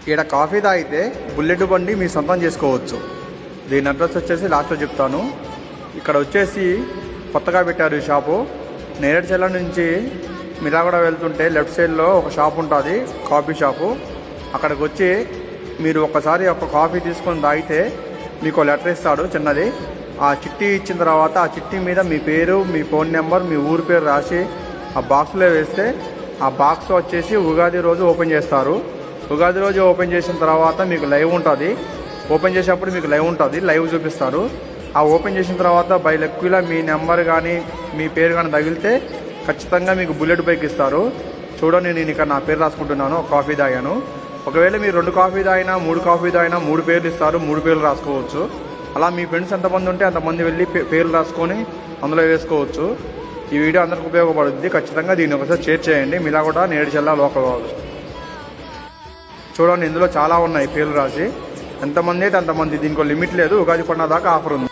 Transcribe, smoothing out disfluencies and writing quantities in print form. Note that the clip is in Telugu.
ఇక్కడ కాఫీ తాగితే బుల్లెట్ బండి మీ సొంతం చేసుకోవచ్చు. దీని అడ్రస్ వచ్చేసి లాస్ట్లో చెప్తాను. ఇక్కడ వచ్చేసి కొత్తగా పెట్టారు ఈ షాపు. నేరేడుచెర్ల నుంచి మిర్యాలగూడ వెళ్తుంటే లెఫ్ట్ సైడ్లో ఒక షాప్ ఉంటుంది, కాఫీ షాపు. అక్కడికి వచ్చి మీరు ఒక్కసారి ఒక కాఫీ తీసుకొని తాగితే మీకు లెటర్ ఇస్తాడు చిన్నది. ఆ చిట్టి ఇచ్చిన తర్వాత ఆ చిట్టి మీద మీ పేరు, మీ ఫోన్ నెంబర్, మీ ఊరి పేరు రాసి ఆ బాక్స్లో వేస్తే ఆ బాక్స్ వచ్చేసి ఉగాది రోజు ఓపెన్ చేస్తారు. ఉగాది రోజు ఓపెన్ చేసిన తర్వాత మీకు లైవ్ ఉంటుంది. ఓపెన్ చేసేటప్పుడు మీకు లైవ్ ఉంటుంది, లైవ్ చూపిస్తారు. ఆ ఓపెన్ చేసిన తర్వాత బై లెక్కులా మీ నెంబర్ కానీ మీ పేరు కానీ తగిలితే ఖచ్చితంగా మీకు బుల్లెట్ బైక్ ఇస్తారు. చూడండి, నేను ఇక్కడ నా పేరు రాసుకుంటున్నాను, ఒక కాఫీ తాగాను. ఒకవేళ మీరు 2 కాఫీ తాగినా 3 కాఫీ తాగినా 3 పేర్లు ఇస్తారు, 3 పేర్లు రాసుకోవచ్చు. అలా మీ ఫ్రెండ్స్ ఎంతమంది ఉంటే అంతమంది వెళ్ళి పేర్లు రాసుకొని అందులో వేసుకోవచ్చు. ఈ వీడియో అందరికి ఉపయోగపడుద్ది. ఖచ్చితంగా దీన్ని ఒకసారి షేర్ చేయండి. మిర్యాలగూడ నేరేడుచెర్ల లోకల్ వాళ్ళు. చూడండి, ఇందులో చాలా ఉన్నాయి పేర్లు రాసి. ఎంతమంది అయితే అంతమంది, దీనికి లిమిట్ లేదు. ఉగాది పండుగ దాకా ఆఫర్ ఉంది.